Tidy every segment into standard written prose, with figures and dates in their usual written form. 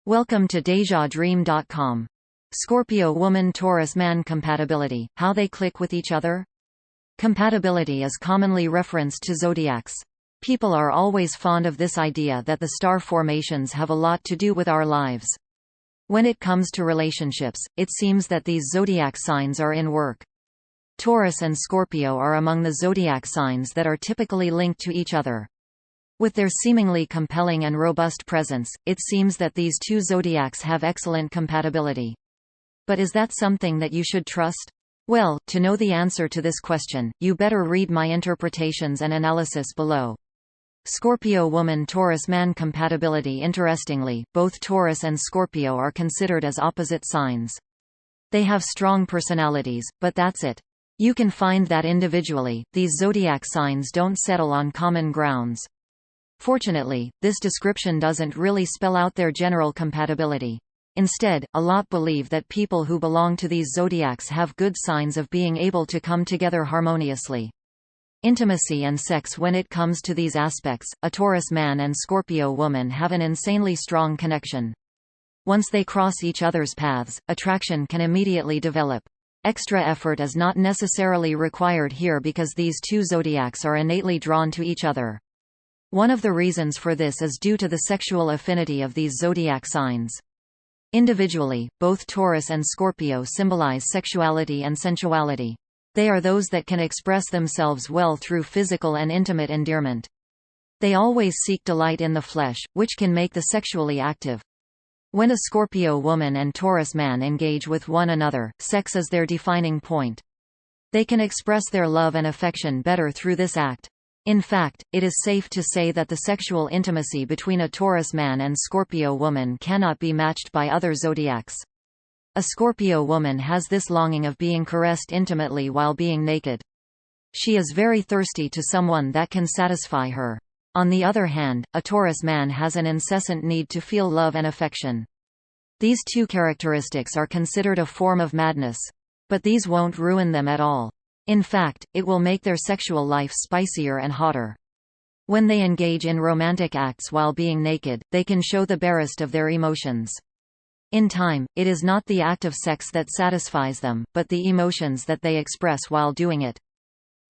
Welcome to DejaDream.com. Scorpio woman Taurus man compatibility, how they click with each other? Compatibility is commonly referenced to zodiacs. People are always fond of this idea that the star formations have a lot to do with our lives. When it comes to relationships, it seems that these zodiac signs are in work. Taurus and Scorpio are among the zodiac signs that are typically linked to each other. With their seemingly compelling and robust presence, it seems that these two zodiacs have excellent compatibility. But is that something that you should trust? Well, to know the answer to this question, you better read my interpretations and analysis below. Scorpio woman Taurus man compatibility. Interestingly, both Taurus and Scorpio are considered as opposite signs. They have strong personalities, but that's it. You can find that individually, these zodiac signs don't settle on common grounds. Fortunately, this description doesn't really spell out their general compatibility. Instead, a lot believe that people who belong to these zodiacs have good signs of being able to come together harmoniously. Intimacy and sex. When it comes to these aspects, a Taurus man and Scorpio woman have an insanely strong connection. Once they cross each other's paths, attraction can immediately develop. Extra effort is not necessarily required here because these two zodiacs are innately drawn to each other. One of the reasons for this is due to the sexual affinity of these zodiac signs. Individually, both Taurus and Scorpio symbolize sexuality and sensuality. They are those that can express themselves well through physical and intimate endearment. They always seek delight in the flesh, which can make them sexually active. When a Scorpio woman and Taurus man engage with one another, sex is their defining point. They can express their love and affection better through this act. In fact, it is safe to say that the sexual intimacy between a Taurus man and Scorpio woman cannot be matched by other zodiacs. A Scorpio woman has this longing of being caressed intimately while being naked. She is very thirsty to someone that can satisfy her. On the other hand, a Taurus man has an incessant need to feel love and affection. These two characteristics are considered a form of madness. But these won't ruin them at all. In fact, it will make their sexual life spicier and hotter. When they engage in romantic acts while being naked, they can show the barest of their emotions. In time, it is not the act of sex that satisfies them, but the emotions that they express while doing it.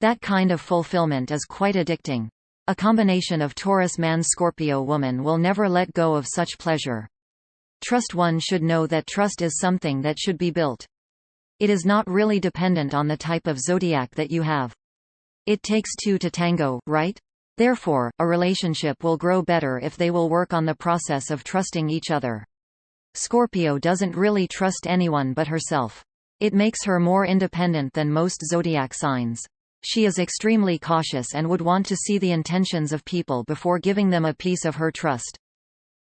That kind of fulfillment is quite addicting. A combination of Taurus man-Scorpio woman will never let go of such pleasure. Trust. One should know that trust is something that should be built. It is not really dependent on the type of zodiac that you have. It takes two to tango, right? Therefore, a relationship will grow better if they will work on the process of trusting each other. Scorpio doesn't really trust anyone but herself. It makes her more independent than most zodiac signs. She is extremely cautious and would want to see the intentions of people before giving them a piece of her trust.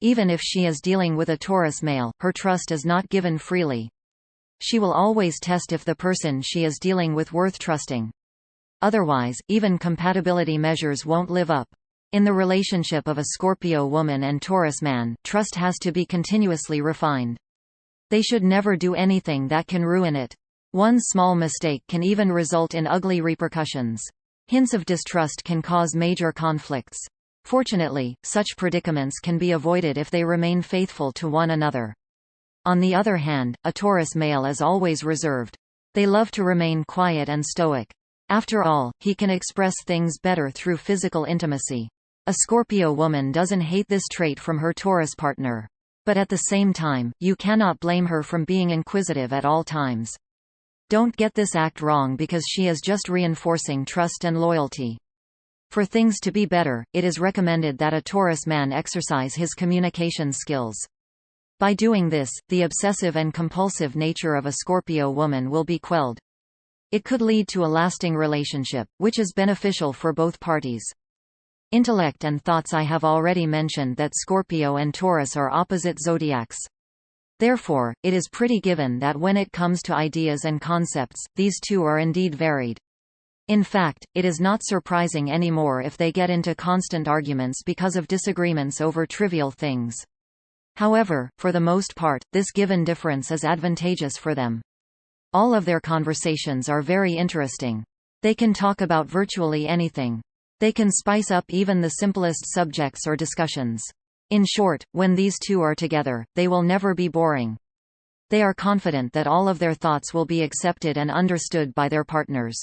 Even if she is dealing with a Taurus male, her trust is not given freely. She will always test if the person she is dealing with worth trusting. Otherwise, even compatibility measures won't live up. In the relationship of a Scorpio woman and Taurus man, trust has to be continuously refined. They should never do anything that can ruin it. One small mistake can even result in ugly repercussions. Hints of distrust can cause major conflicts. Fortunately, such predicaments can be avoided if they remain faithful to one another. On the other hand, a Taurus male is always reserved. They love to remain quiet and stoic. After all, he can express things better through physical intimacy. A Scorpio woman doesn't hate this trait from her Taurus partner. But at the same time, you cannot blame her from being inquisitive at all times. Don't get this act wrong because she is just reinforcing trust and loyalty. For things to be better, it is recommended that a Taurus man exercise his communication skills. By doing this, the obsessive and compulsive nature of a Scorpio woman will be quelled. It could lead to a lasting relationship, which is beneficial for both parties. Intellect and thoughts. I have already mentioned that Scorpio and Taurus are opposite zodiacs. Therefore, it is pretty given that when it comes to ideas and concepts, these two are indeed varied. In fact, it is not surprising anymore if they get into constant arguments because of disagreements over trivial things. However, for the most part, this given difference is advantageous for them. All of their conversations are very interesting. They can talk about virtually anything. They can spice up even the simplest subjects or discussions. In short, when these two are together, they will never be boring. They are confident that all of their thoughts will be accepted and understood by their partners.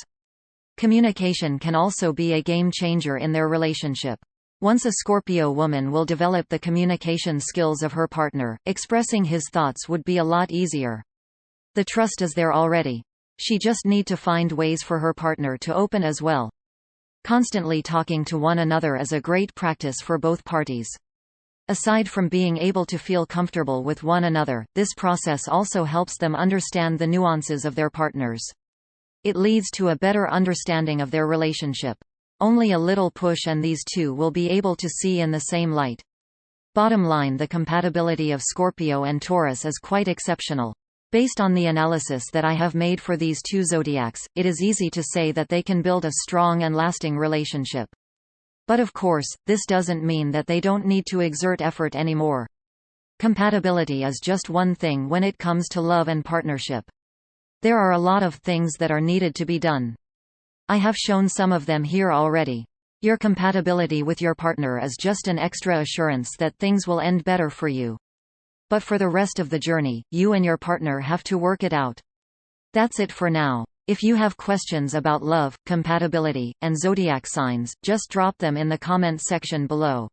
Communication can also be a game changer in their relationship. Once a Scorpio woman will develop the communication skills of her partner, expressing his thoughts would be a lot easier. The trust is there already. She just need to find ways for her partner to open as well. Constantly talking to one another is a great practice for both parties. Aside from being able to feel comfortable with one another, this process also helps them understand the nuances of their partners. It leads to a better understanding of their relationship. Only a little push and these two will be able to see in the same light. Bottom line, the compatibility of Scorpio and Taurus is quite exceptional. Based on the analysis that I have made for these two zodiacs, it is easy to say that they can build a strong and lasting relationship. But of course, this doesn't mean that they don't need to exert effort anymore. Compatibility is just one thing when it comes to love and partnership. There are a lot of things that are needed to be done. I have shown some of them here already. Your compatibility with your partner is just an extra assurance that things will end better for you. But for the rest of the journey, you and your partner have to work it out. That's it for now. If you have questions about love, compatibility, and zodiac signs, just drop them in the comment section below.